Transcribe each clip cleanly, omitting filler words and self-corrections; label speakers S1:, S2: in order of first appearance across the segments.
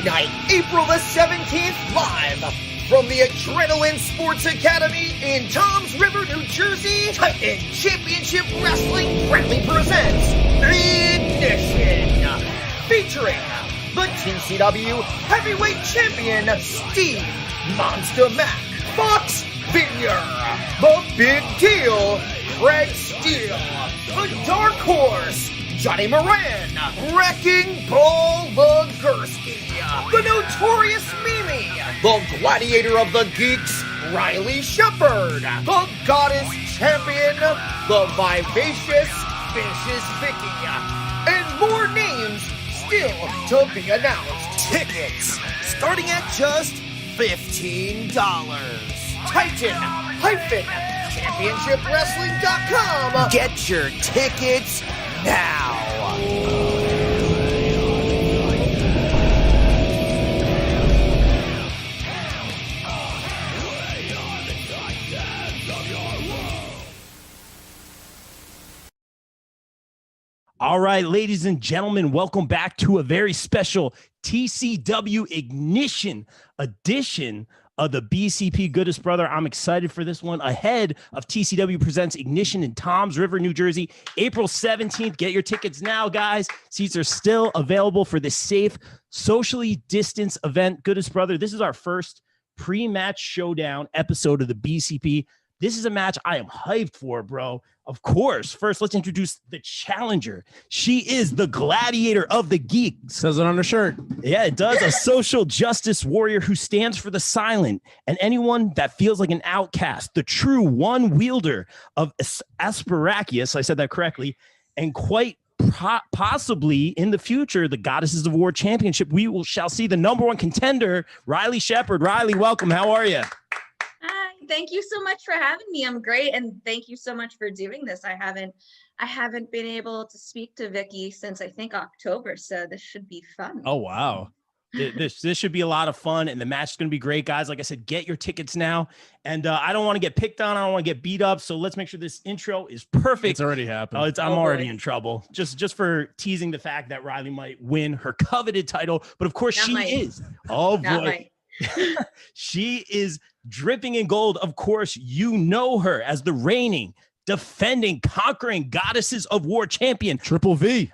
S1: night, April the 17th, live from the Adrenaline Sports Academy in Toms River, New Jersey. Titan Championship Wrestling proudly presents Ignition, featuring the TCW Heavyweight Champion Steve Monster Mac, Fox Vineyard, The Big Deal, Greg Steele, The Dark Horse, Johnny Moran, Wrecking Ball Legursky, The Notorious Mimi, The Gladiator of the Geeks, Riley Shepard, The Goddess Champion, The Vivacious, Vicious Vicki, and more names still to be announced. Tickets starting at just $15. Titan-ChampionshipWrestling.com. Get your tickets now.
S2: All right, ladies and gentlemen, welcome back to a very special TCW Ignition edition of the BCP Goodest Brother. I'm excited for this one ahead of TCW Presents Ignition in Toms River, New Jersey, April 17th. Get your tickets now, guys. Seats are still available for this safe, socially distanced event. Goodest Brother, this is our first pre-match showdown episode of the BCP. This is a match I am hyped for, bro. Of course. First, let's introduce the challenger. She is the Gladiator of the Geeks.
S3: Says it on her shirt.
S2: Yeah, it does. A social justice warrior who stands for the silent and anyone that feels like an outcast. The true one wielder of Asparagus. I said that correctly. And quite possibly in the future, the Goddesses of War Championship. We shall see the number one contender, Riley Shepard. Riley, welcome. How are you?
S4: Thank you so much for having me. I'm great, and thank you so much for doing this. I haven't been able to speak to Vicki since I think October, so this should be fun.
S2: Oh wow. This should be a lot of fun, and the match is going to be great, guys. Like I said, get your tickets now. And I don't want to get picked on. I don't want to get beat up. So let's make sure this intro is perfect.
S3: It's already happened.
S2: I'm already in trouble. Just for teasing the fact that Riley might win her coveted title, but of course she is. Oh boy. She is dripping in gold. Of course, you know her as the reigning, defending, conquering Goddesses of War champion.
S3: Triple V.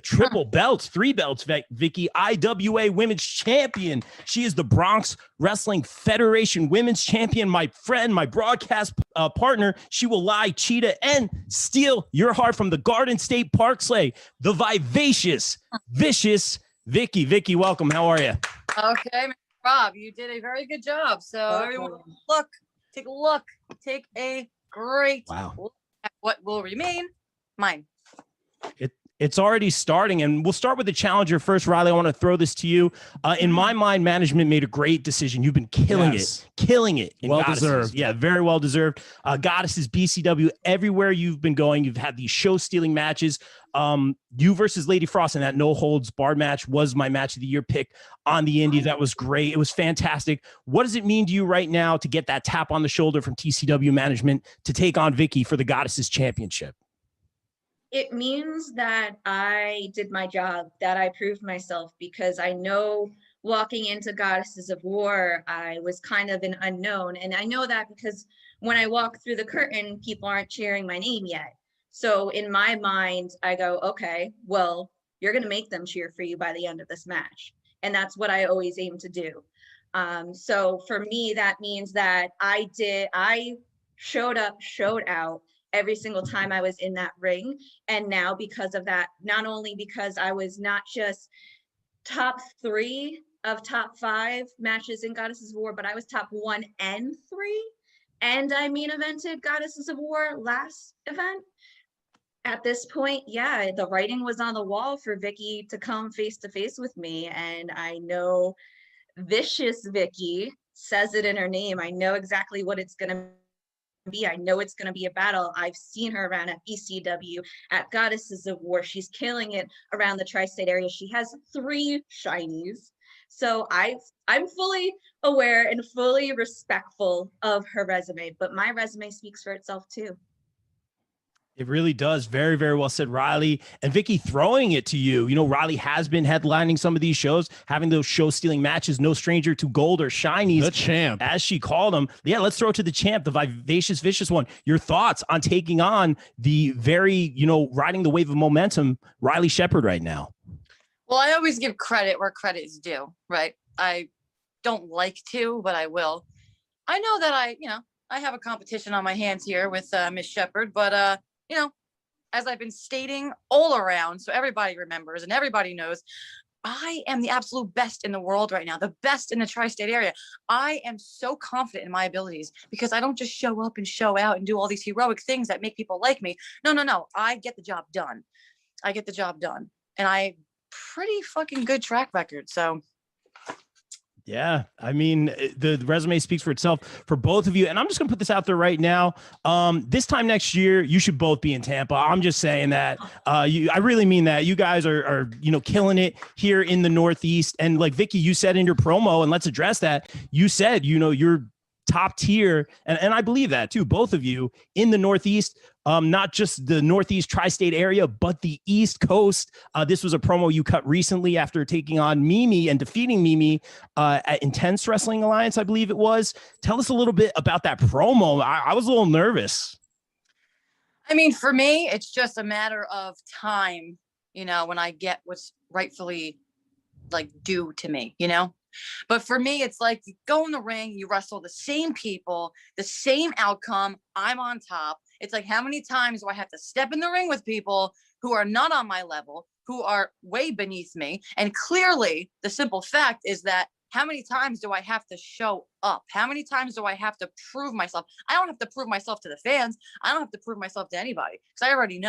S2: Triple belts, 3 belts, Vicki. IWA Women's Champion. She is the Bronx Wrestling Federation Women's Champion. My friend, my broadcast partner. She will lie, cheetah, and steal your heart from the Garden State Park Sleigh. The Vivacious, Vicious Vicki. Vicki, welcome. How are you?
S5: Okay. Rob, you did a very good job. So everyone, take a great look at what will remain mine.
S2: It's already starting, and we'll start with the challenger first. Riley, I want to throw this to you. In my mind, management made a great decision. You've been killing it.
S3: Well deserved.
S2: Yeah, very well deserved. Goddesses, BCW, everywhere you've been going, you've had these show-stealing matches. You versus Lady Frost in that no-holds-barred match was my match of the year pick on the Indies. That was great. It was fantastic. What does it mean to you right now to get that tap on the shoulder from TCW management to take on Vicki for the Goddesses Championship?
S4: It means that I did my job, that I proved myself, because I know walking into Goddesses of War, I was kind of an unknown. And I know that because when I walk through the curtain, people aren't cheering my name yet. So in my mind, I go, okay, well, you're going to make them cheer for you by the end of this match. And that's what I always aim to do. So for me, that means that I showed out every single time I was in that ring. And now because of that, not only because I was not just top 3 of top 5 matches in Goddesses of War, but I was top 1 and 3. And I main evented Goddesses of War last event. At this point, yeah, the writing was on the wall for Vicki to come face to face with me. And I know Vicious Vicki says it in her name. I know exactly what it's going to be. I know it's going to be a battle. I've seen her around at BCW, at Goddesses of War. She's killing it around the tri-state area. She has 3 shinies. So I'm fully aware and fully respectful of her resume, but my resume speaks for itself too.
S2: It really does. Very, very well said, Riley. And Vicki, throwing it to you. You know, Riley has been headlining some of these shows, having those show-stealing matches, no stranger to gold or shinies.
S3: The champ.
S2: As she called them. Yeah, let's throw it to the champ, the Vivacious Vicious one. Your thoughts on taking on the very, you know, riding the wave of momentum, Riley Shepard right now?
S5: Well, I always give credit where credit is due, right? I don't like to, but I will. I know that I have a competition on my hands here with Miss Shepard, but you know, as I've been stating all around, so everybody remembers and everybody knows, I am the absolute best in the world right now, the best in the tri-state area. I am so confident in my abilities because I don't just show up and show out and do all these heroic things that make people like me. No. I get the job done. I get the job done. And I pretty fucking good track record. So
S2: yeah, I mean, the resume speaks for itself for both of you. And I'm just going to put this out there right now. This time next year, you should both be in Tampa. I'm just saying that. I really mean that. You guys are, you know, killing it here in the Northeast. And like Vicki, you said in your promo, and let's address that. You said, you know, you're top tier. And I believe that too, both of you in the Northeast. Not just the Northeast tri-state area, but the East Coast. This was a promo you cut recently after taking on Mimi and defeating Mimi at Intense Wrestling Alliance, I believe it was. Tell us a little bit about that promo. I was a little nervous.
S5: I mean, for me, it's just a matter of time, you know, when I get what's rightfully like due to me, you know? But for me, it's like you go in the ring, you wrestle the same people, the same outcome. I'm on top. It's like, how many times do I have to step in the ring with people who are not on my level, who are way beneath me? And clearly, the simple fact is that how many times do I have to show up? How many times do I have to prove myself? I don't have to prove myself to the fans. I don't have to prove myself to anybody because I already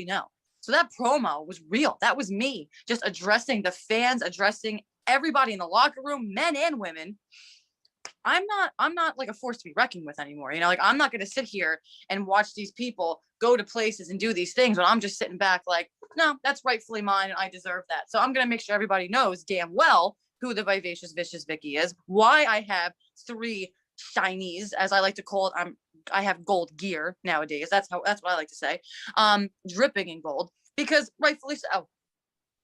S5: know. So that promo was real. That was me just addressing the fans, addressing everybody in the locker room, men and women. I'm not like a force to be reckoned with anymore. You know, like I'm not going to sit here and watch these people go to places and do these things when I'm just sitting back like, no, that's rightfully mine and I deserve that. So I'm going to make sure everybody knows damn well who the Vivacious Vicious Vicki is, why I have 3 shinies, as I like to call it. I have gold gear nowadays. That's what I like to say. Dripping in gold because rightfully so.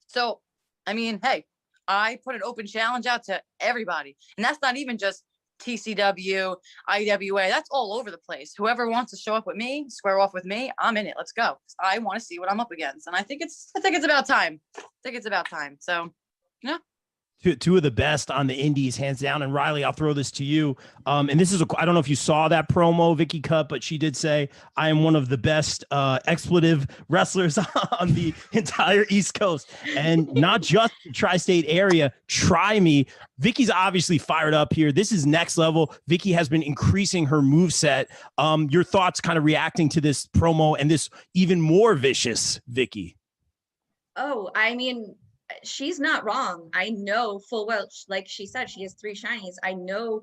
S5: So, I mean, hey, I put an open challenge out to everybody. And that's not even just TCW, IWA. That's all over the place. Whoever wants to show up with me, square off with me, I'm in it. Let's go. I want to see what I'm up against. And I think it's about time. So, yeah.
S2: Two of the best on the indies, hands down. And Riley, I'll throw this to you. And this is I don't know if you saw that promo Vicki cut, but she did say, I am one of the best expletive wrestlers on the entire East Coast and not just the tri-state area. Try me. Vicki's obviously fired up here. This is next level. Vicki has been increasing her moveset. Your thoughts kind of reacting to this promo and this even more vicious Vicki?
S4: Oh, I mean, she's not wrong. I know full well, like she said, she has 3 shinies. I know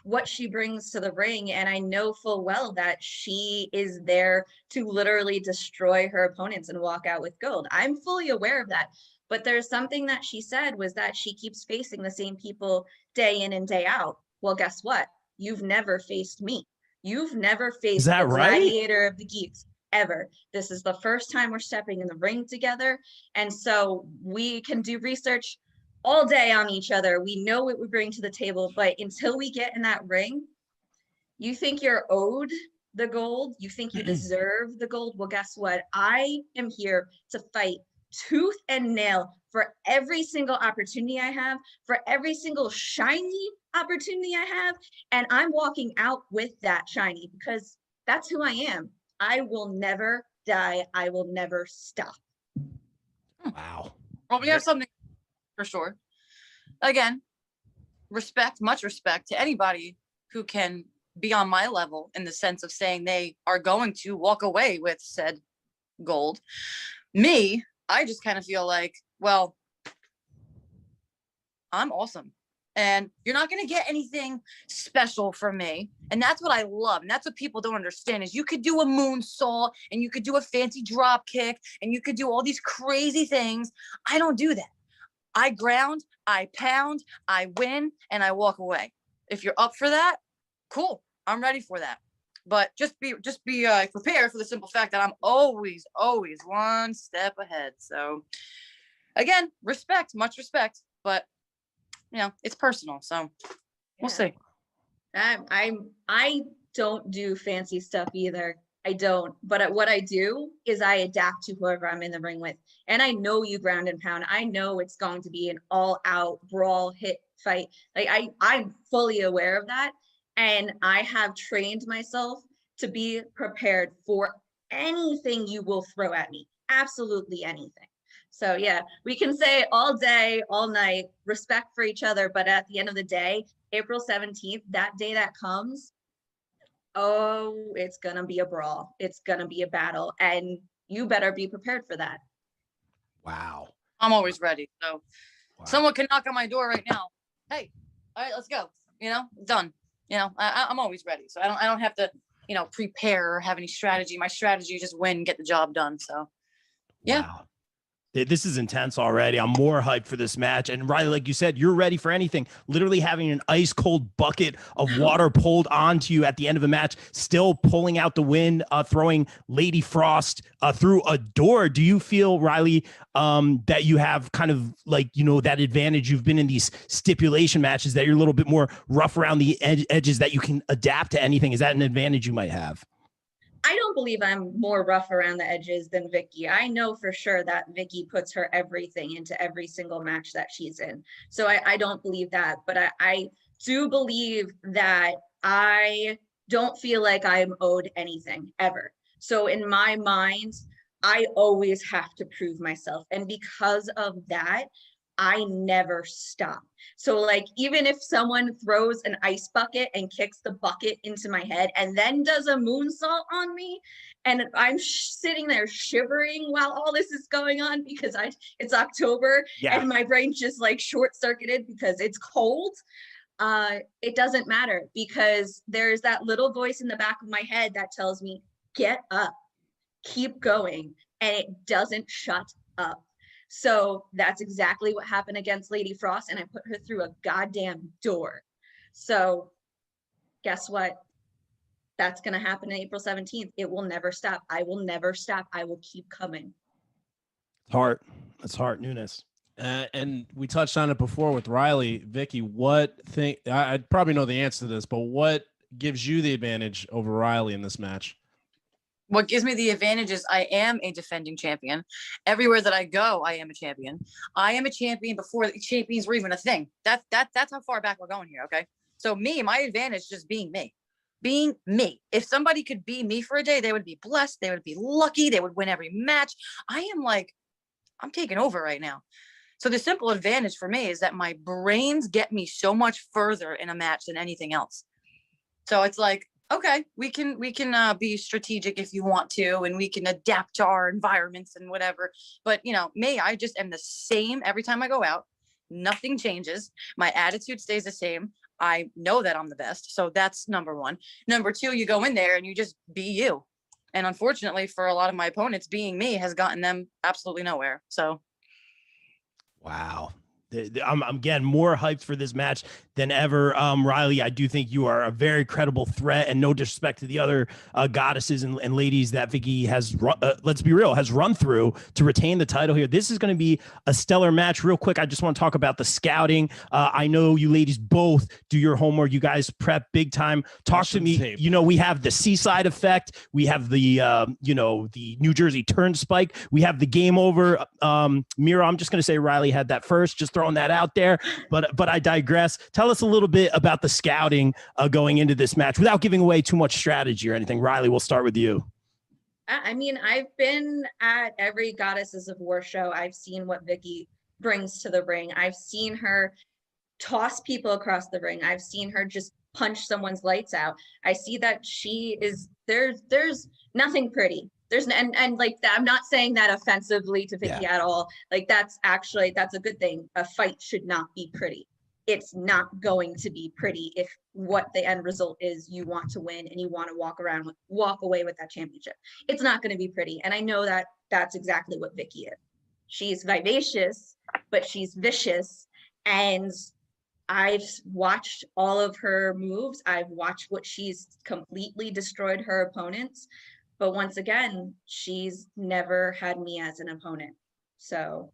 S4: what she brings to the ring, and I know full well that she is there to literally destroy her opponents and walk out with gold. I'm fully aware of that. But there's something that she said was that she keeps facing the same people day in and day out. Well, guess what? You've never faced me. You've never faced the gladiator of the geeks. Ever. This is the first time we're stepping in the ring together. And so we can do research all day on each other. We know what we bring to the table, but until we get in that ring, you think you're owed the gold, you think you deserve the gold. Well, guess what? I am here to fight tooth and nail for every single opportunity I have, for every single shiny opportunity I have. And I'm walking out with that shiny because that's who I am. I will never die. I will never stop.
S2: Wow.
S5: Well, we have something for sure. Again, much respect to anybody who can be on my level in the sense of saying they are going to walk away with said gold. Me, I just kind of feel like, well, I'm awesome. And you're not going to get anything special from me. And that's what I love. And that's what people don't understand is you could do a moonsault and you could do a fancy drop kick and you could do all these crazy things. I don't do that. I ground, I pound, I win, and I walk away. If you're up for that, cool. I'm ready for that. But just be prepared for the simple fact that I'm always one step ahead. So again, much respect, but it's personal. So we'll see.
S4: I don't do fancy stuff either. I don't. But what I do is I adapt to whoever I'm in the ring with. And I know you ground and pound. I know it's going to be an all-out brawl, hit, fight. Like I'm fully aware of that. And I have trained myself to be prepared for anything you will throw at me. Absolutely anything. So yeah, we can say all day, all night, respect for each other. But at the end of the day, April 17th, that day that comes, oh, it's going to be a brawl. It's going to be a battle. And you better be prepared for that.
S2: Wow.
S5: I'm always ready. So someone can knock on my door right now. Hey, all right, let's go. Done. I'm always ready. So I don't have to, prepare or have any strategy. My strategy is just win, get the job done. So yeah.
S2: Wow. This is intense already. I'm more hyped for this match. And Riley, like you said, you're ready for anything. Literally having an ice cold bucket of water pulled onto you at the end of a match, still pulling out the win, throwing Lady Frost through a door. Do you feel, Riley, that you have kind of like, that advantage? You've been in these stipulation matches that you're a little bit more rough around the edges, that you can adapt to anything. Is that an advantage you might have?
S4: I don't believe I'm more rough around the edges than Vicki. I know for sure that Vicki puts her everything into every single match that she's in. So I don't believe that, but I do believe that I don't feel like I'm owed anything ever. So in my mind, I always have to prove myself. And because of that, I never stop. So like, even if someone throws an ice bucket and kicks the bucket into my head and then does a moonsault on me, and I'm sitting there shivering while all this is going on because it's October and my brain just like short circuited because it's cold. It doesn't matter, because there's that little voice in the back of my head that tells me, get up, keep going. And it doesn't shut up. So that's exactly what happened against Lady Frost, and I put her through a goddamn door. So guess what? That's going to happen on April 17th. It will never stop. I will never stop. I will keep coming.
S2: It's heart, Nunes.
S3: And we touched on it before with Riley. Vicki, I probably know the answer to this, but what gives you the advantage over Riley in this match?
S5: What gives me the advantage is I am a defending champion. Everywhere that I go, I am a champion. I am a champion before the champions were even a thing. That's how far back we're going here, okay? So my advantage is just being me. Being me. If somebody could be me for a day, they would be blessed. They would be lucky. They would win every match. I'm taking over right now. So the simple advantage for me is that my brains get me so much further in a match than anything else. So it's like, okay, we can be strategic if you want to, and we can adapt to our environments and whatever. But I just am the same every time I go out. Nothing changes. My attitude stays the same. I know that I'm the best. So that's number one. Number two, you go in there and you just be you. And unfortunately for a lot of my opponents, being me has gotten them absolutely nowhere. So.
S2: Wow. I'm getting more hyped for this match than ever. Riley, I do think you are a very credible threat, and no disrespect to the other goddesses and ladies that Vicki has, let's be real, has run through to retain the title here. This is going to be a stellar match. Real quick, I just want to talk about the scouting. I know you ladies both do your homework. You guys prep big time. Talk to me. We have the Seaside Effect. We have the, the New Jersey Turnspike. We have the Game Over. Mira, I'm just going to say Riley had that first. Just throwing that out there, but I digress. Tell us a little bit about the scouting going into this match without giving away too much strategy or anything. Riley, we'll start with you.
S4: I mean, I've been at every Goddesses of War show. I've seen what Vicki brings to the ring. I've seen her toss people across the ring. I've seen her just punch someone's lights out. I see that she is there's nothing pretty. And like that, I'm not saying that offensively to Vicki at all. Like that's a good thing. A fight should not be pretty. It's not going to be pretty if what the end result is you want to win and you want to walk away with that championship. It's not going to be pretty. And I know that that's exactly what Vicki is. She's vivacious, but she's vicious. And I've watched all of her moves. I've watched what she's completely destroyed her opponents. But once again, she's never had me as an opponent. So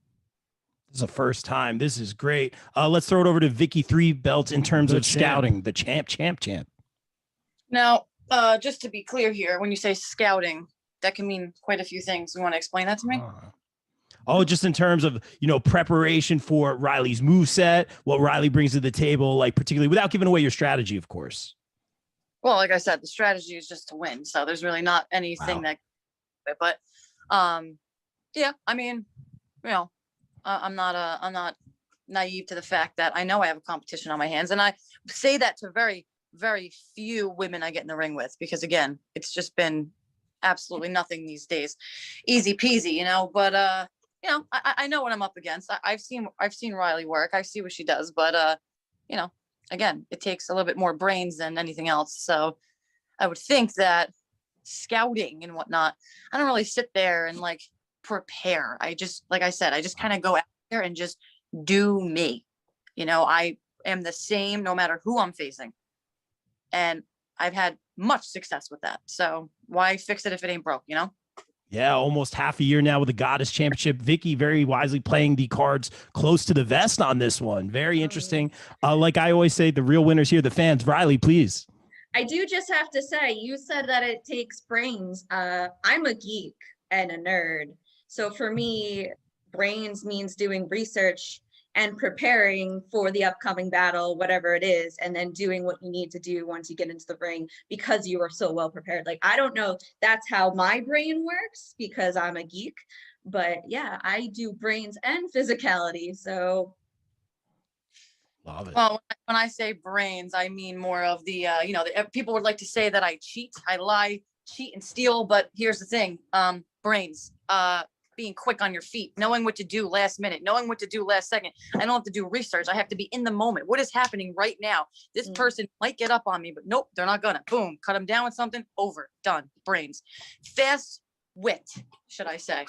S2: This is the first time. This is great. Let's throw it over to Vicki, 3 belts in terms
S3: The
S2: of
S3: champ.
S2: scouting. The champ.
S5: Now, just to be clear here, when you say scouting, that can mean quite a few things. You want to explain that to me?
S2: Oh, just in terms of, preparation for Riley's moveset, what Riley brings to the table, like particularly without giving away your strategy, of course.
S5: Well, like I said, the strategy is just to win. So there's really not anything
S2: Wow.
S5: but yeah, I mean, I'm not naive to the fact that I know I have a competition on my hands. And I say that to very, very few women I get in the ring with, because again, it's just been absolutely nothing these days. Easy peasy, but I know what I'm up against. I've seen Riley work. I see what she does, but again, it takes a little bit more brains than anything else. So I would think that scouting and whatnot, I don't really sit there and like prepare. I just, like I said, I just kind of go out there and just do me. I am the same no matter who I'm facing. And I've had much success with that. So why fix it if it ain't broke,
S2: Yeah, almost half a year now with the Goddess Championship. Vicki very wisely playing the cards close to the vest on this one. Very interesting. Like I always say, the real winners here, the fans. Riley, please.
S4: I do just have to say, you said that it takes brains. I'm a geek and a nerd. So for me, brains means doing research and preparing for the upcoming battle, whatever it is, and then doing what you need to do once you get into the ring because you are so well prepared. Like, I don't know, that's how my brain works because I'm a geek, but yeah, I do brains and physicality. So
S2: Love it.
S5: Well, when I say brains, I mean more of the, people would like to say that I cheat, I lie, cheat and steal. But here's the thing, brains, being quick on your feet, knowing what to do last minute, knowing what to do last second. I don't have to do research. I have to be in the moment. What is happening right now? This person might get up on me, but nope, they're not gonna. Boom, cut them down with something, over, done. Brains. Fast wit, should I say.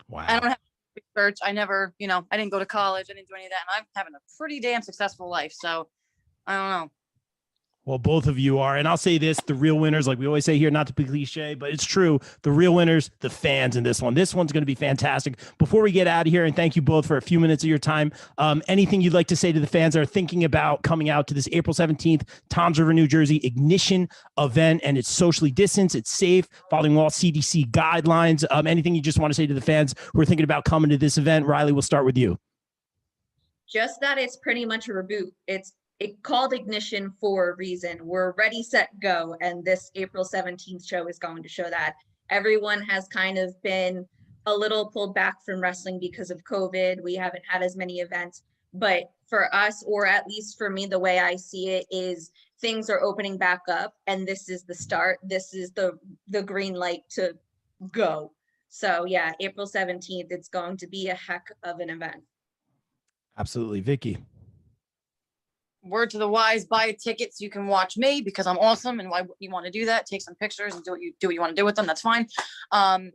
S2: Wow.
S5: I don't have research. I never, I didn't go to college. I didn't do any of that. And I'm having a pretty damn successful life. So I don't know.
S2: Well, both of you are. And I'll say this, the real winners, like we always say here, not to be cliche, but it's true. The real winners, the fans in this one. This one's going to be fantastic. Before we get out of here, and thank you both for a few minutes of your time, anything you'd like to say to the fans that are thinking about coming out to this April 17th, Toms River, New Jersey Ignition event, and it's socially distanced, it's safe, following all CDC guidelines. Anything you just want to say to the fans who are thinking about coming to this event? Riley, we'll start with you.
S4: just that it's pretty much a reboot. It's called Ignition for a reason. We're ready, set, go. And this April 17th show is going to show that. Everyone has kind of been a little pulled back from wrestling because of COVID. We haven't had as many events, but for us, or at least for me, the way I see it is things are opening back up and this is the start. This is the green light to go. So yeah, April 17th, it's going to be a heck of an event.
S2: Absolutely. Vicki.
S5: Word to the wise, buy a ticket so you can watch me because I'm awesome. And why you want to do that? Take some pictures and do what you want to do with them. That's fine. Come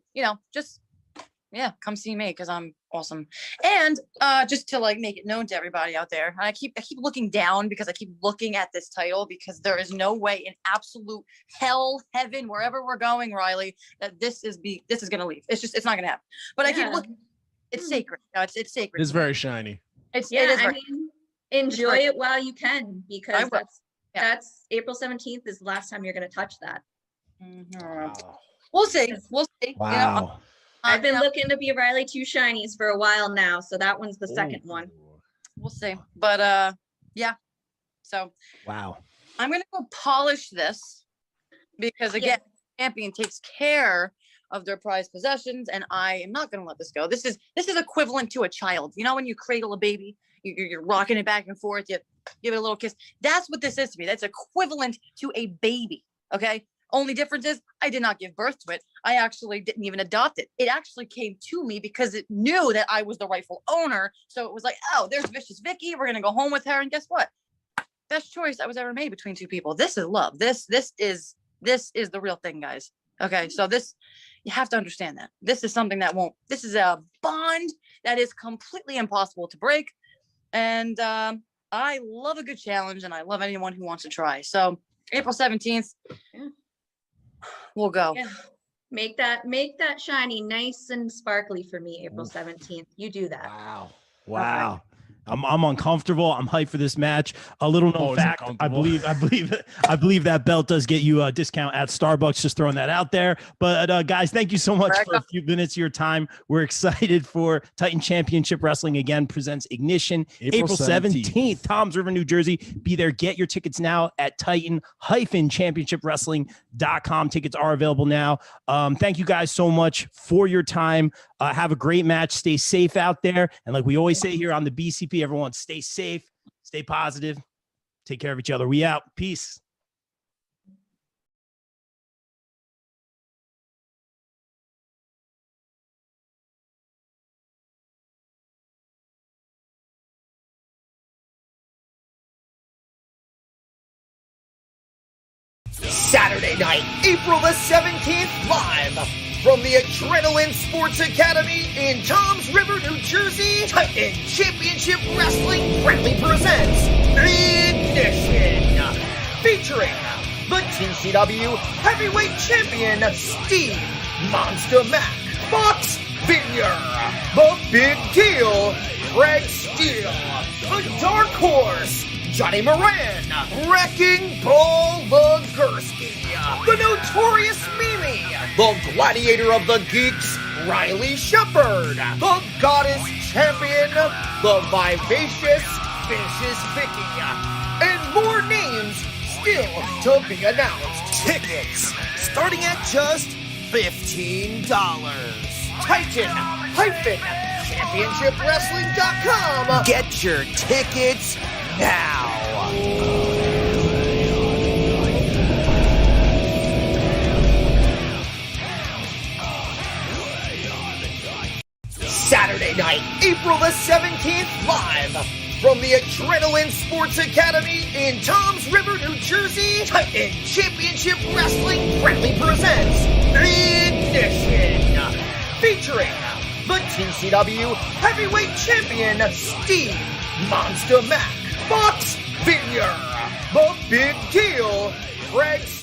S5: see me because I'm awesome. And just to like make it known to everybody out there, I keep looking down because I keep looking at this title because there is no way in absolute hell, heaven, wherever we're going, Riley, that this is gonna leave. It's not gonna happen. But I keep looking. It's sacred. It's sacred.
S3: It's very shiny.
S4: Enjoy it while you can because that's April 17th is the last time you're going to touch that.
S2: Wow.
S5: We'll see.
S2: Wow.
S4: I've been looking to be Riley 2 Shinies for a while now, so that one's the second one.
S5: We'll see. But so
S2: wow.
S5: I'm going to go polish this because again, champion takes care of their prized possessions, and I am not going to let this go. This is equivalent to a child. You know, when you cradle a baby, you're rocking it back and forth, you give it a little kiss. That's what this is to me. That's equivalent to a baby. Okay. Only difference is I did not give birth to it. I actually didn't even adopt it. It actually came to me because it knew that I was the rightful owner. So it was like, oh, there's Vicious Vicki. We're going to go home with her. And guess what? Best choice that was ever made between two people. This is love. This is the real thing, guys. Okay. So you have to understand that this is something this is a bond that is completely impossible to break. And I love a good challenge, and I love anyone who wants to try. So April 17th, we'll go.
S4: Yeah. Make that shiny nice and sparkly for me, April 17th. You do that.
S2: Wow. I'm uncomfortable. I'm hyped for this match. A little known fact, I believe that belt does get you a discount at Starbucks. Just throwing that out there. But guys, thank you so much for a few minutes of your time. We're excited for Titan Championship Wrestling again presents Ignition April 17th, Toms River, New Jersey. Be there. Get your tickets now at Titan-ChampionshipWrestling.com. Tickets are available now. Thank you guys so much for your time. Have a great match. Stay safe out there. And like we always say here on the BCP, everyone stay safe, stay positive, take care of each other. We out. Peace.
S1: Saturday night, April the 17th, live from the Adrenaline Sports Academy in Toms River, New Jersey, Titan Championship Wrestling proudly presents Ignition, featuring the TCW Heavyweight Champion Steve Monster Mac, Fox Vineyard, The Big Deal, Greg Steele, The Dark Horse, Johnny Moran, Wrecking Ball Legursky, the Notorious Mimi, the Gladiator of the Geeks, Riley Shepard, the Goddess Champion, the Vivacious, Vicious Vicki, and more names still to be announced. Tickets starting at just $15. Titan-ChampionshipWrestling.com. Get your tickets now. Saturday night, April the 17th, live from the Adrenaline Sports Academy in Toms River, New Jersey, Titan Championship Wrestling proudly presents Ignition, featuring the TCW Heavyweight Champion Steve Monster Mac, Fox Vineyard, The Big Deal, Greg Steele.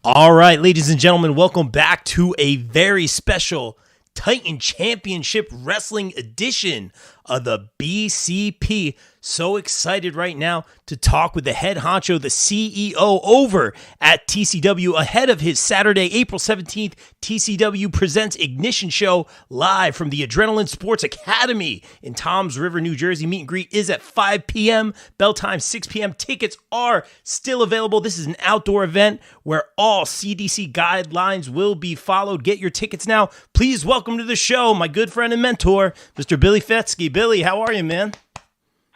S2: All right, ladies and gentlemen, welcome back to a very special Titan Championship Wrestling edition of the BCP. So excited right now to talk with the head honcho, the CEO over at TCW ahead of his Saturday, April 17th, TCW Presents Ignition show live from the Adrenaline Sports Academy in Toms River, New Jersey. Meet and greet is at 5 p.m. Bell time 6 p.m. Tickets are still available. This is an outdoor event where all CDC guidelines will be followed. Get your tickets now. Please welcome to the show my good friend and mentor, Mr. Billy Fetsky. Billy, how are you, man?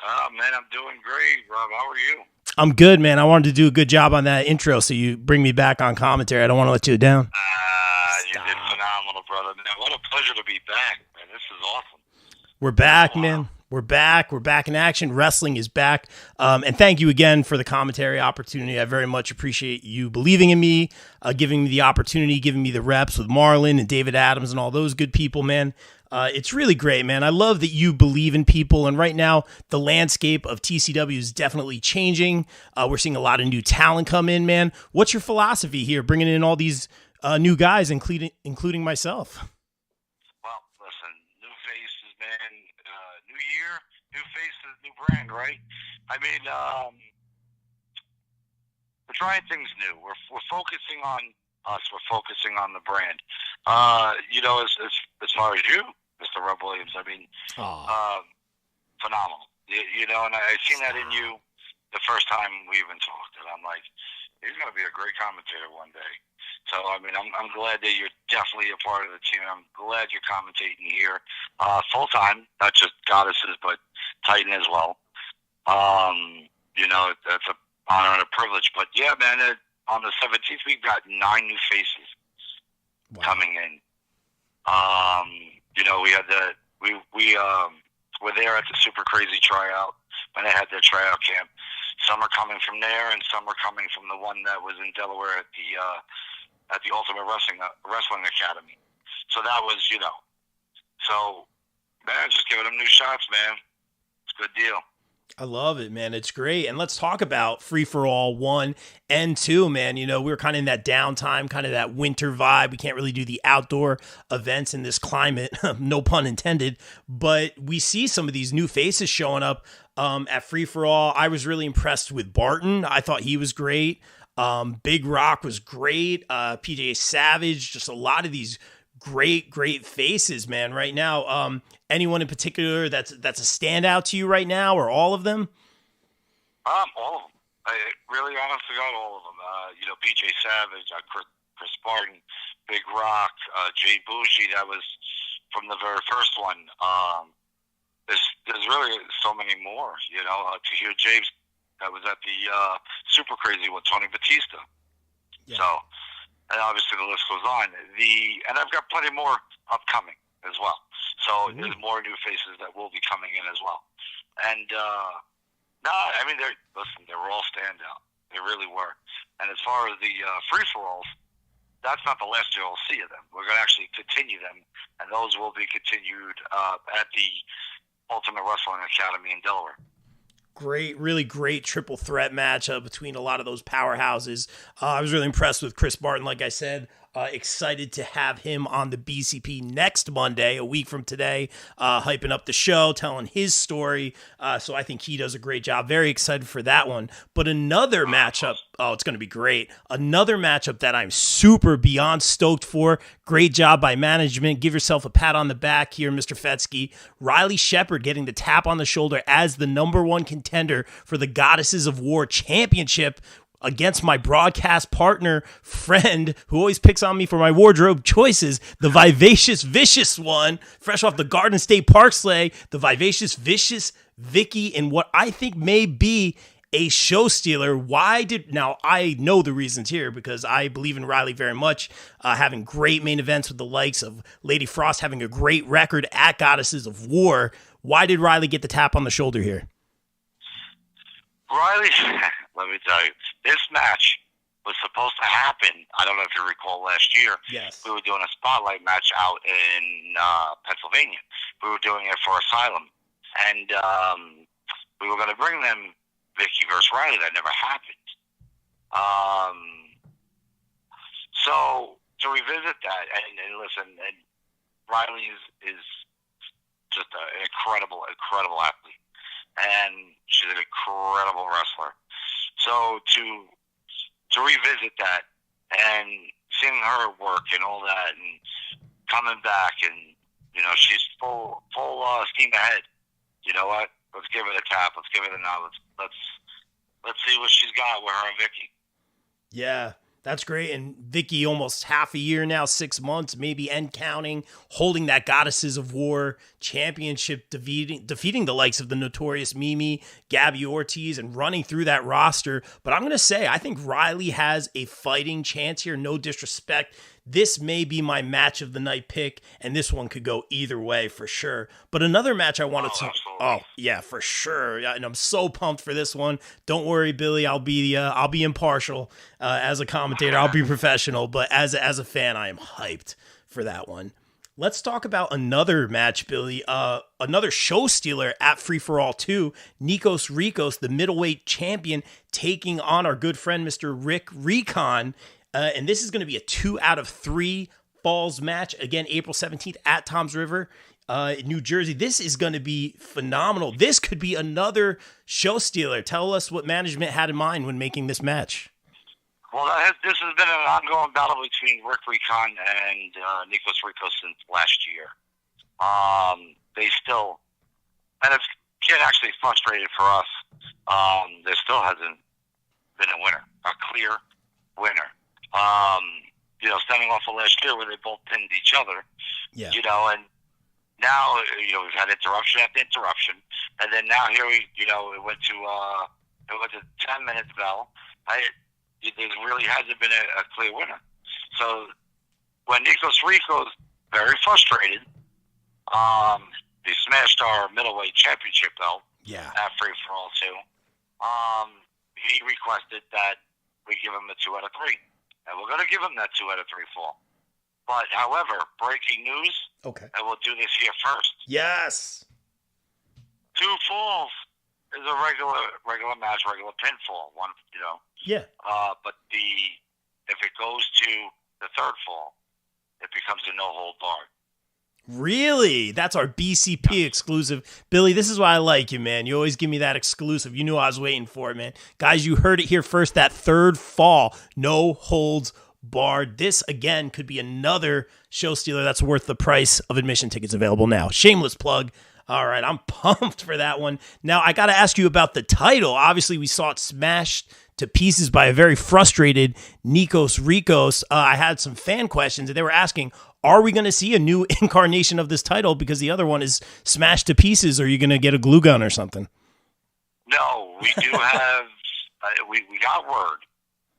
S6: Oh, man, I'm doing great, Rob. How are you?
S2: I'm good, man. I wanted to do a good job on that intro, so you bring me back on commentary. I don't want to let you down.
S6: You did phenomenal, brother. Man, what a pleasure to be back, man. This is awesome.
S2: We're back, man. We're back. We're back in action. Wrestling is back. And thank you again for the commentary opportunity. I very much appreciate you believing in me, giving me the opportunity, giving me the reps with Marlon and David Adams and all those good people, man. It's really great, man. I love that you believe in people. And right now, the landscape of TCW is definitely changing. We're seeing a lot of new talent come in, man. What's your philosophy here, bringing in all these new guys, including myself?
S6: Well, listen, new faces, man. New year, new faces, new brand, right? I mean, we're trying things new. We're focusing on us. We're focusing on the brand. As far as you, Mr. Rob Williams, I mean, phenomenal. And I seen that in you the first time we even talked, and I'm like, he's going to be a great commentator one day. So, I mean, I'm glad that you're definitely a part of the team. I'm glad you're commentating here full-time, not just Goddesses, but Titan as well. That's an honor and a privilege. But, yeah, man, on the 17th, we've got 9 new faces coming in. We were there at the Super Crazy tryout when they had their tryout camp. Some are coming from there, and some are coming from the one that was in Delaware at the Ultimate Wrestling Academy. So that was, so man, just giving them new shots, man. It's a good deal.
S2: I love it, man. It's great. And let's talk about Free for All 1 and 2, man. We were kind of in that downtime, kind of that winter vibe. We can't really do the outdoor events in this climate, no pun intended. But we see some of these new faces showing up at Free for All. I was really impressed with Barton. I thought he was great. Big Rock was great. PJ Savage, just a lot of these great faces, man, right now. Anyone in particular that's a standout to you right now, or all of them?
S6: All of them. I really, honest to God, all of them. PJ Savage, Chris Barton, Big Rock, Jay Bougie, that was from the very first one. There's really so many more, to hear James, that was at the Super Crazy with Tony Batista. Yeah. So, and obviously the list goes on. And I've got plenty more upcoming as well. So there's more new faces that will be coming in as well. And they were all standout. They really were. And as far as the free-for-alls, that's not the last you'll see of them. We're going to actually continue them, and those will be continued at the Ultimate Wrestling Academy in Delaware.
S2: Great, really great triple threat matchup between a lot of those powerhouses. I was really impressed with Chris Barton, like I said. Excited to have him on the BCP next Monday, a week from today, hyping up the show, telling his story. So I think he does a great job. Very excited for that one. But another matchup, it's going to be great. Another matchup that I'm super beyond stoked for. Great job by management. Give yourself a pat on the back here, Mr. Fetsky. Riley Shepard getting the tap on the shoulder as the #1 contender for the Goddesses of War Championship against my broadcast partner, friend, who always picks on me for my wardrobe choices, the Vivacious Vicious one, fresh off the Garden State Park sleigh, the Vivacious Vicious Vicki, in what I think may be a show stealer. Now I know the reasons here because I believe in Riley very much, having great main events with the likes of Lady Frost, having a great record at Goddesses of War. Why did Riley get the tap on the shoulder here?
S6: Riley, let me tell you, this match was supposed to happen. I don't know if you recall last year.
S2: Yes.
S6: We were doing a spotlight match out in Pennsylvania. We were doing it for Asylum. And we were going to bring them Vicki versus Riley. That never happened. So to revisit that, and listen, and Riley is just an incredible athlete. And she's an incredible wrestler. So to revisit that and seeing her work and all that and coming back and, she's full steam ahead. You know what? Let's give it a tap. Let's give it a nod. Let's see what she's got with her and Vicki. Yeah.
S2: That's great. And Vicki, almost half a year now, 6 months, maybe end counting, holding that Goddesses of War championship, defeating the likes of the Notorious Mimi, Gabby Ortiz, and running through that roster. But I'm going to say, I think Riley has a fighting chance here. No disrespect. This may be my match of the night pick, and this one could go either way for sure. But another match I wanted to... Oh, yeah, for sure. And I'm so pumped for this one. Don't worry, Billy. I'll be impartial as a commentator. I'll be professional. But as a fan, I am hyped for that one. Let's talk about another match, Billy. Another show stealer at Free For All 2. Nikos Rikos, the middleweight champion, taking on our good friend, Mr. Rick Recon. And this is going to be a 2 out of 3 falls match. Again, April 17th at Toms River, New Jersey. This is going to be phenomenal. This could be another show stealer. Tell us what management had in mind when making this match.
S6: Well, this has been an ongoing battle between Rick Recon and Nikos Rikos since last year. They still, and it's getting actually frustrated for us. There still hasn't been a winner, a clear winner. Stemming off of last year where they both pinned each other. Yeah. And now, we've had interruption after interruption. And then now here it went to 10 minutes bell. There really hasn't been a clear winner. So when Nikos Rikos, very frustrated, they smashed our middleweight championship belt at Free For All 2. he requested that we give him a 2 out of 3. And we're going to give him that 2 out of 3 fall. But, however, breaking news,
S2: Okay.
S6: and we'll do this here first.
S2: Yes.
S6: 2 falls is a regular match, regular pinfall. One,
S2: Yeah.
S6: But if it goes to the 3rd fall, it becomes a no hold barred.
S2: Really? That's our BCP exclusive. Billy, this is why I like you, man. You always give me that exclusive. You knew I was waiting for it, man. Guys, you heard it here first. That 3rd fall, no holds barred. This, again, could be another show stealer that's worth the price of admission tickets available now. Shameless plug. All right, I'm pumped for that one. Now, I got to ask you about the title. Obviously, we saw it smashed to pieces by a very frustrated Nikos Rikos. I had some fan questions, and they were asking, are we going to see a new incarnation of this title because the other one is smashed to pieces, or are you going to get a glue gun or something?
S6: No, we do have, we got word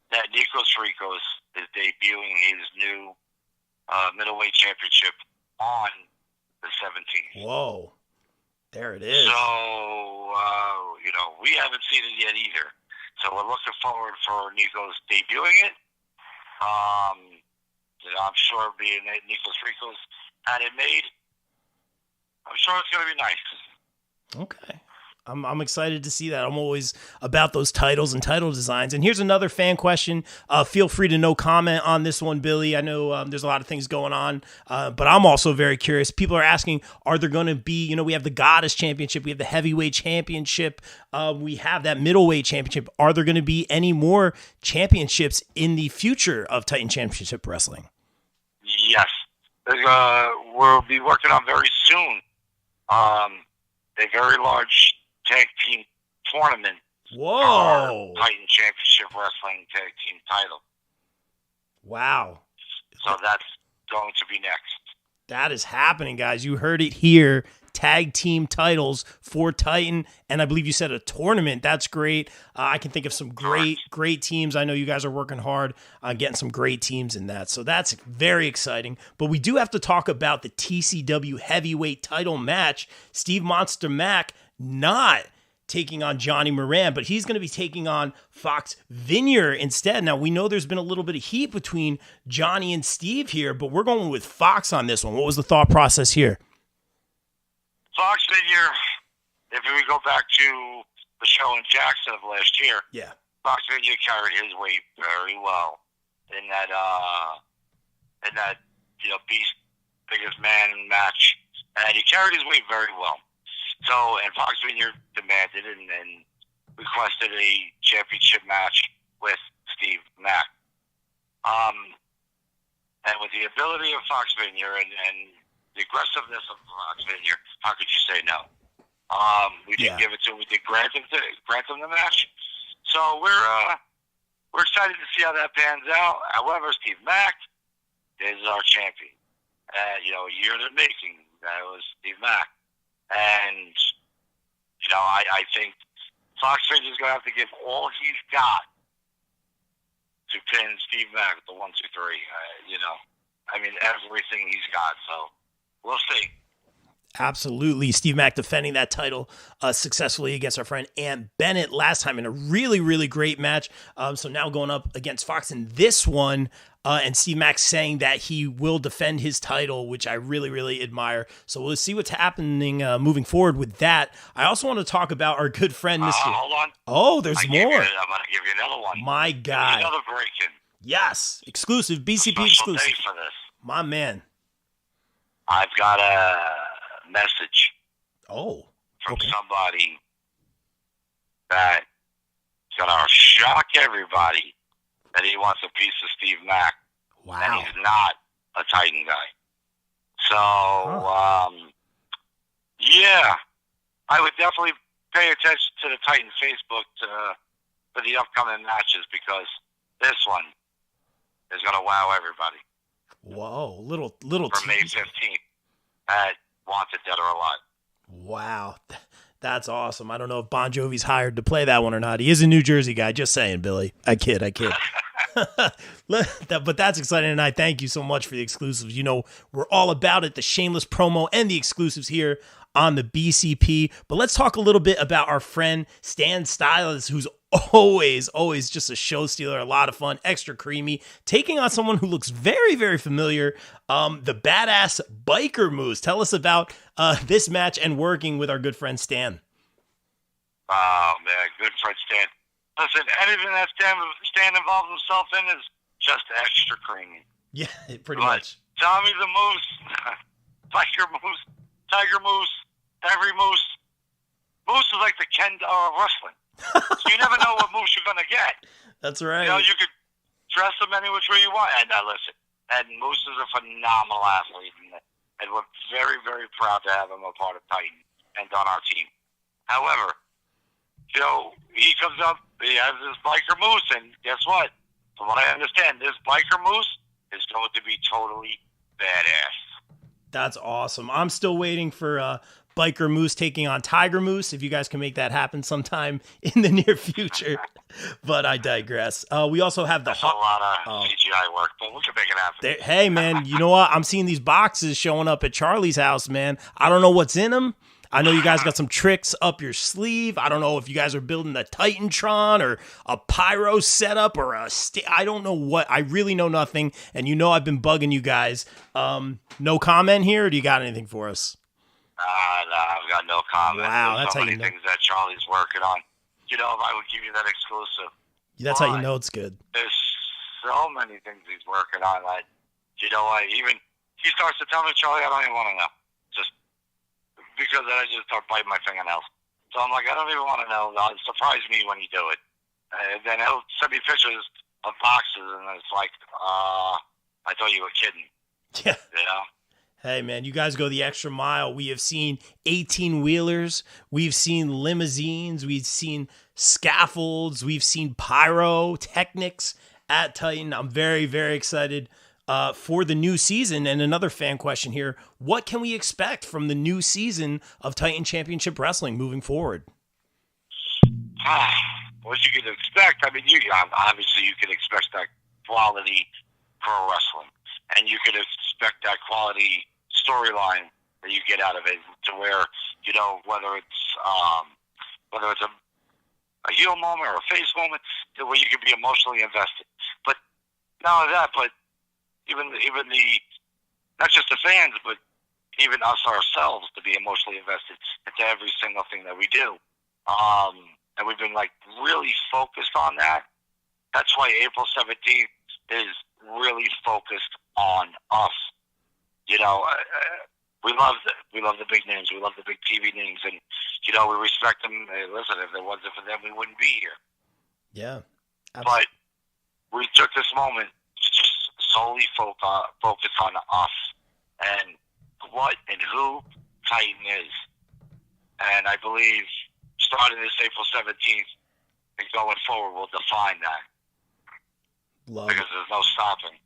S6: that Nikos Rikos is debuting his new middleweight championship on the 17th.
S2: Whoa. There it is.
S6: So, we haven't seen it yet either. So we're looking forward for Nikos debuting it. I'm sure being that Nikos Rikos had it made, I'm sure it's going to be nice.
S2: Okay. I'm excited to see that. I'm always about those titles and title designs. And here's another fan question. Feel free to no comment on this one, Billy. I know there's a lot of things going on, but I'm also very curious. People are asking, are there going to be, we have the Goddess Championship, we have the Heavyweight Championship, we have that Middleweight Championship. Are there going to be any more championships in the future of Titan Championship Wrestling?
S6: Yes. We'll be working on very soon a very large tag team tournament.
S2: Whoa!
S6: For Titan Championship Wrestling tag team title.
S2: Wow.
S6: So that's going to be next.
S2: That is happening, guys. You heard it here. Tag team titles for Titan, and I believe you said a tournament. That's great. I can think of some great teams. I know you guys are working hard on getting some great teams in that, so that's very exciting. But we do have to talk about the TCW heavyweight title match. Steve Monster Mac not taking on Johnny Moran, but he's going to be taking on Fox Vineyard instead. Now, we know there's been a little bit of heat between Johnny and Steve here, but we're going with Fox on this one. What was the thought process here?
S6: Fox Vineyard, if we go back to the show in Jackson of last year,
S2: yeah,
S6: Fox Vineyard carried his weight very well in that Beast Biggest Man match, and he carried his weight very well. So, and Fox Vineyard demanded and requested a championship match with Steve Mack. And with the ability of Fox Vineyard and the aggressiveness of Fox Vineyard, how could you say no? We did give it to him. We did grant him the match. So we're excited to see how that pans out. However, Steve Mack is our champion. A year in the making. That was Steve Mack. And, I think Fox Vineyard is going to have to give all he's got to pin Steve Mack with the 1, 2, 3. Everything he's got. So we'll see.
S2: Absolutely. Steve Mack defending that title successfully against our friend Ant Bennett last time in a really, really great match. So now going up against Fox in this one, and Steve Mack saying that he will defend his title, which I really, really admire. So we'll see what's happening moving forward with that. I also want to talk about our good friend, Mr.
S6: Hold on.
S2: Oh, there's more.
S6: I'm going to give you another one.
S2: My God.
S6: Another break-in.
S2: Yes. Exclusive. BCP
S6: Special
S2: exclusive.
S6: day for this.
S2: My man.
S6: I've got a message
S2: from
S6: somebody that's going to shock everybody that he wants a piece of Steve Mack.
S2: Wow.
S6: And he's not a Titan guy. So, I would definitely pay attention to the Titan Facebook for the upcoming matches, because this one is going to wow everybody.
S2: Whoa, little
S6: for May 15th at Wanted Dead or Alive.
S2: Wow, that's awesome. I don't know if Bon Jovi's hired to play that one or not. He is a New Jersey guy. Just saying, Billy. I kid. But that's exciting, and I thank you so much for the exclusives. We're all about it, the shameless promo and the exclusives here on the BCP. But let's talk a little bit about our friend Stan Stylus, who's always just a show stealer, a lot of fun, extra creamy, taking on someone who looks very, very familiar, the badass Biker Moose. Tell us about this match and working with our good friend Stan.
S6: Oh, man, good friend Stan. Listen, anything that Stan involves himself in is just extra creamy.
S2: Yeah, pretty much.
S6: Tommy the Moose, Biker Moose, Tiger Moose, every Moose. Moose is like the Ken of wrestling. So you never know what moose you're going to get.
S2: That's right.
S6: You know, you could dress them any which way you want. And now listen, and Moose is a phenomenal athlete. And we're very, very proud to have him a part of Titan and on our team. However, you know, he comes up, he has this Biker Moose, and guess what? From what I understand, this Biker Moose is going to be totally badass.
S2: That's awesome. I'm still waiting for Biker Moose taking on Tiger Moose, if you guys can make that happen sometime in the near future. But I digress. We also have
S6: That's a lot of CGI work, but we can make it happen.
S2: Hey, man, you know what? I'm seeing these boxes showing up at Charlie's house, man. I don't know what's in them. I know you guys got some tricks up your sleeve. I don't know if you guys are building a Titantron or a pyro setup or I don't know what. I really know nothing. And you know I've been bugging you guys. No comment here, or do you got anything for us?
S6: No, I've got no comment.
S2: Wow,
S6: There's
S2: that's
S6: so
S2: how
S6: many
S2: you know.
S6: things that Charlie's working on. You know, if I would give you that exclusive.
S2: That's how you know it's good.
S6: There's so many things he's working on. Like, you know, he starts to tell me, Charlie, I don't even want to know. Just because then I just start biting my fingernails. So I'm like, I don't even want to know. Surprise me when you do it. And then he'll send me pictures of boxes, and it's like, I thought you were kidding.
S2: Yeah.
S6: You know?
S2: Hey, man, you guys go the extra mile. We have seen 18-wheelers. We've seen limousines. We've seen scaffolds. We've seen pyrotechnics at Titan. I'm very, very excited for the new season. And another fan question here. What can we expect from the new season of Titan Championship Wrestling moving forward?
S6: What you can expect, I mean, obviously you can expect that quality pro wrestling. And you can expect that quality storyline that you get out of it, to where, you know, whether it's a heel moment or a face moment, to where you can be emotionally invested. But not only that, but even the not just the fans, but even us ourselves, to be emotionally invested into every single thing that we do. And we've been like really focused on that. That's why April 17th is really focused on us. You know, we love the big names. We love the big TV names, and you know, we respect them. Listen, if it wasn't for them, we wouldn't be here.
S2: Yeah,
S6: absolutely. But we took this moment to just solely focus on us and what and who Titan is. And I believe starting this April 17th and going forward, we'll define that. Because there's no stopping.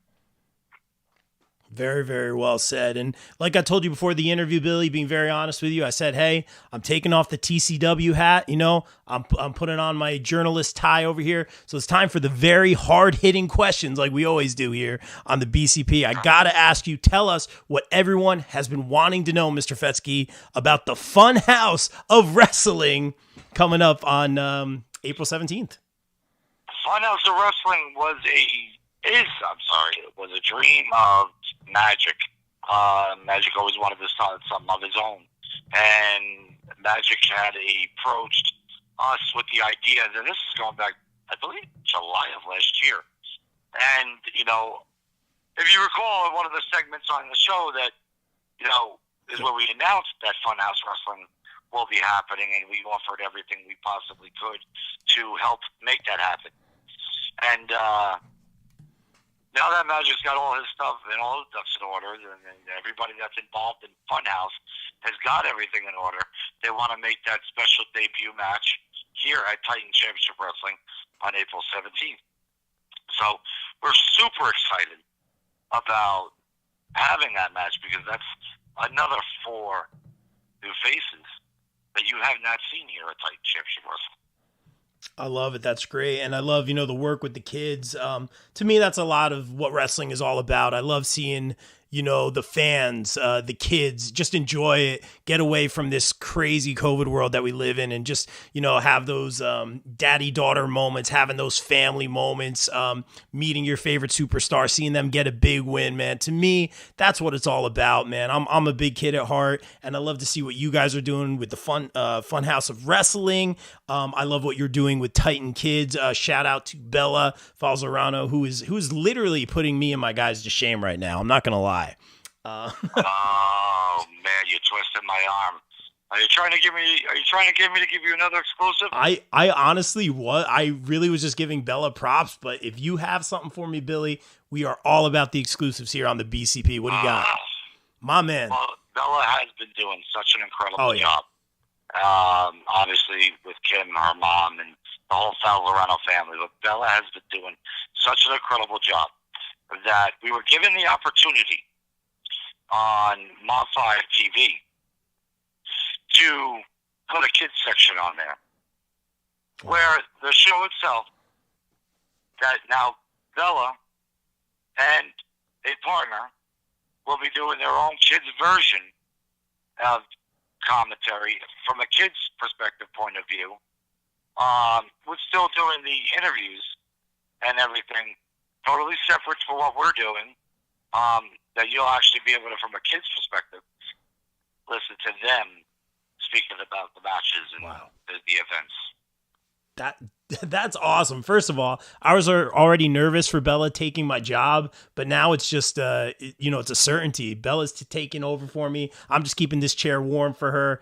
S2: Very, very well said. And like I told you before the interview, Billy, being very honest with you, I said, hey, I'm taking off the TCW hat. You know, I'm putting on my journalist tie over here. So it's time for the very hard-hitting questions like we always do here on the BCP. I got to ask you, tell us what everyone has been wanting to know, Mr. Fetsky, about the fun house of wrestling coming up on April 17th.
S6: Funhouse of Wrestling was a dream of Magic. Magic always wanted to start something of his own. And Magic had approached us with the idea, and this is going back, I believe, July of last year. And, you know, if you recall in one of the segments on the show that, you know, is where we announced that Funhouse Wrestling will be happening, and we offered everything we possibly could to help make that happen. And now that Magic's got all his stuff and all his ducks in order, and everybody that's involved in Funhouse has got everything in order, they want to make that special debut match here at Titan Championship Wrestling on April 17th. So we're super excited about having that match, because that's another 4 new faces that you have not seen here at Titan Championship Wrestling.
S2: I love it. That's great. And I love, you know, the work with the kids. To me, that's a lot of what wrestling is all about. I love seeing, the fans, the kids, just enjoy it, get away from this crazy COVID world that we live in, and just, have those daddy-daughter moments, having those family moments, meeting your favorite superstar, seeing them get a big win, man. To me, that's what it's all about, man. I'm a big kid at heart, and I love to see what you guys are doing with the fun house of wrestling. I love what you're doing with Titan Kids. Shout out to Bella Falzarano, who is literally putting me and my guys to shame right now. I'm not gonna lie.
S6: Oh man, you twisted my arm. Are you trying to get me to give you another exclusive?
S2: I honestly I really was just giving Bella props, but if you have something for me, Billy, we are all about the exclusives here on the BCP. What do you got? My man.
S6: Well, Bella has been doing such an incredible job. Obviously with Kim, her mom, and the whole Falzarano family, but Bella has been doing such an incredible job that we were given the opportunity on Mob 5 TV to put a kids section on there, where the show itself, that now Bella and a partner will be doing their own kids version of commentary from a kid's perspective point of view. We're still doing the interviews and everything totally separate from what we're doing, that you'll actually be able to, from a kid's perspective, listen to them speaking about the matches and the events.
S2: That's awesome. First of all, I was already nervous for Bella taking my job, but now it's just, it's a certainty. Bella's taking over for me. I'm just keeping this chair warm for her.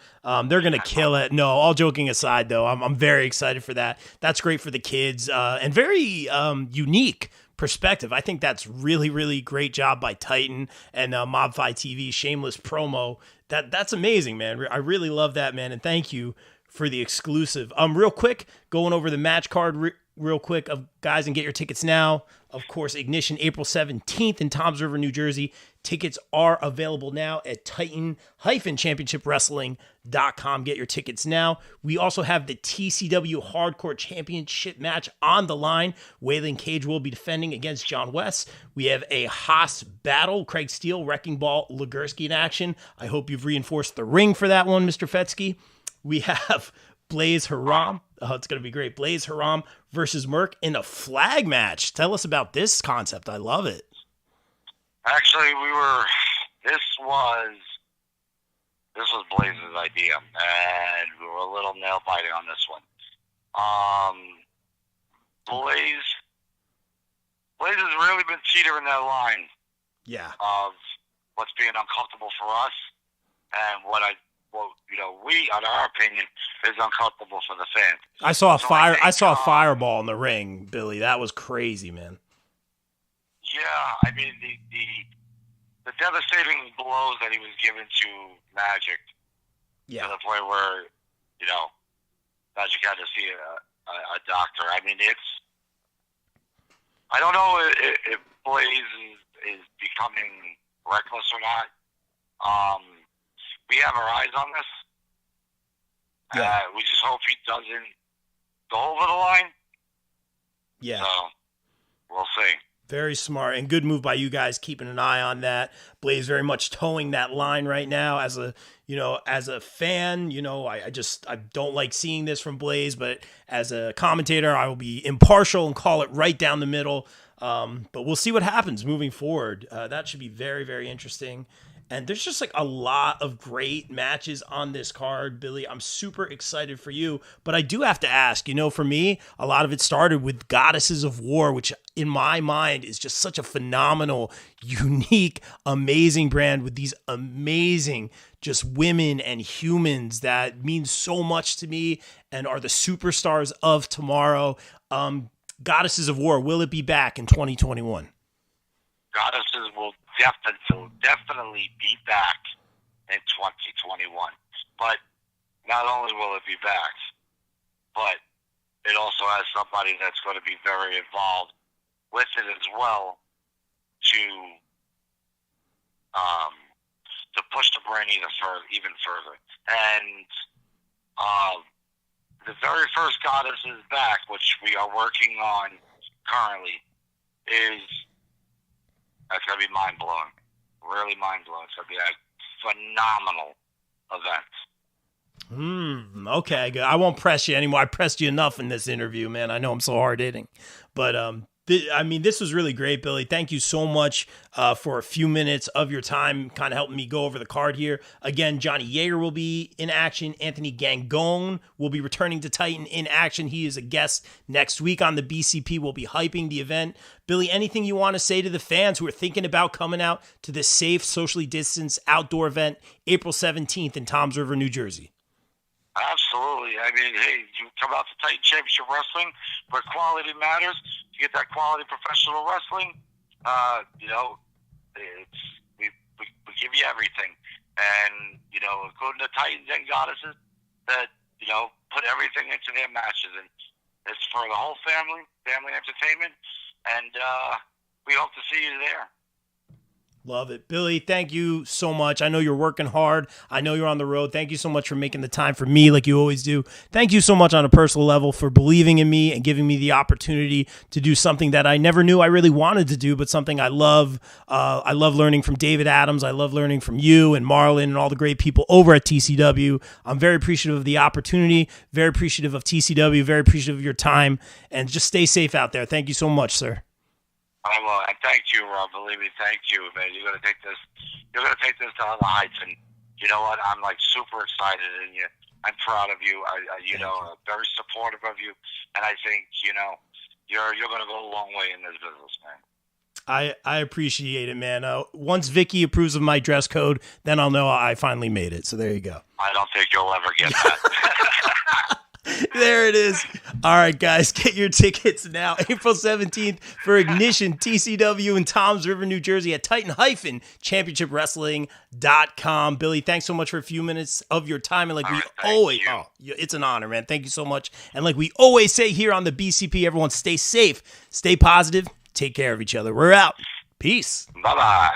S2: They're going to kill it. No, all joking aside, though, I'm very excited for that. That's great for the kids, and very unique perspective. I think that's really, really great job by Titan and Mob 5 TV, shameless promo. That's amazing, man. I really love that, man, and thank you for the exclusive. Real quick, going over the match card real quick, of guys, and get your tickets now. Of course, Ignition April 17th in Toms River, New Jersey. Tickets are available now at Titan-ChampionshipWrestling.com. Get your tickets now. We also have the TCW Hardcore Championship match on the line. Waylon Cage will be defending against John West. We have a Haas battle, Craig Steele, Wrecking Ball, Legursky in action. I hope you've reinforced the ring for that one, Mr. Fetsky. We have Blaze Haram. Oh, it's going to be great. Blaze Haram versus Merc in a flag match. Tell us about this concept. I love it.
S6: Actually, this was Blaze's idea, and we were a little nail biting on this one. Blaze has really been teetering that line.
S2: Yeah.
S6: Of what's being uncomfortable for us, and we, in our opinion, is uncomfortable for the fans.
S2: I saw a fireball in the ring, Billy. That was crazy, man.
S6: Yeah, I mean the devastating blows that he was given to Magic.
S2: Yeah.
S6: To the point where, Magic had to see a doctor. I mean, I don't know if Blaze is becoming reckless or not. We have our eyes on this.
S2: Yeah.
S6: We just hope he doesn't go over the line.
S2: Yeah.
S6: So, we'll see.
S2: Very smart and good move by you guys, keeping an eye on that. Blaze very much towing that line right now. As a fan, I don't like seeing this from Blaze, but as a commentator, I will be impartial and call it right down the middle. But we'll see what happens moving forward. That should be very, very interesting. And there's just a lot of great matches on this card, Billy. I'm super excited for you. But I do have to ask, for me, a lot of it started with Goddesses of War, which in my mind is just such a phenomenal, unique, amazing brand with these amazing just women and humans that mean so much to me and are the superstars of tomorrow. Goddesses of War, will it be back in 2021?
S6: Goddesses will definitely be back in 2021. But not only will it be back, but it also has somebody that's going to be very involved with it as well to push the brand even further. And the very first Goddesses back, which we are working on currently, that's going to be mind-blowing. really mind-blowing. It's going to be a phenomenal event.
S2: Okay, good. I won't press you anymore. I pressed you enough in this interview, man. I know I'm so hard-hitting. But, this was really great, Billy. Thank you so much for a few minutes of your time, kind of helping me go over the card here. Again, Johnny Yeager will be in action. Anthony Gangone will be returning to Titan in action. He is a guest next week on the BCP. We'll be hyping the event. Billy, anything you want to say to the fans who are thinking about coming out to this safe, socially distanced outdoor event April 17th in Toms River, New Jersey?
S6: Absolutely. I mean, hey, you come out to Titan Championship Wrestling where quality matters. You get that quality professional wrestling. We give you everything, and including the Titans and Goddesses that put everything into their matches, and it's for the whole family entertainment, and we hope to see you there.
S2: Love it. Billy, thank you so much. I know you're working hard. I know you're on the road. Thank you so much for making the time for me like you always do. Thank you so much on a personal level for believing in me and giving me the opportunity to do something that I never knew I really wanted to do, but something I love. I love learning from David Adams. I love learning from you and Marlon and all the great people over at TCW. I'm very appreciative of the opportunity, very appreciative of TCW, very appreciative of your time, and just stay safe out there. Thank you so much, sir.
S6: I will, and thank you, Rob. Believe me, thank you, man. You're gonna take this to other heights, and you know what? I'm like super excited, and I'm proud of you. Very supportive of you, and I think you're gonna go a long way in this business, man.
S2: I appreciate it, man. Once Vicki approves of my dress code, then I'll know I finally made it. So there you go.
S6: I don't think you'll ever get that.
S2: There it is. All right, guys, get your tickets now. April 17th for Ignition, TCW in Toms River, New Jersey at Titan-ChampionshipWrestling.com. Billy, thanks so much for a few minutes of your time. And it's an honor, man. Thank you so much. And like we always say here on the BCP, everyone stay safe, stay positive, take care of each other. We're out. Peace.
S6: Bye-bye.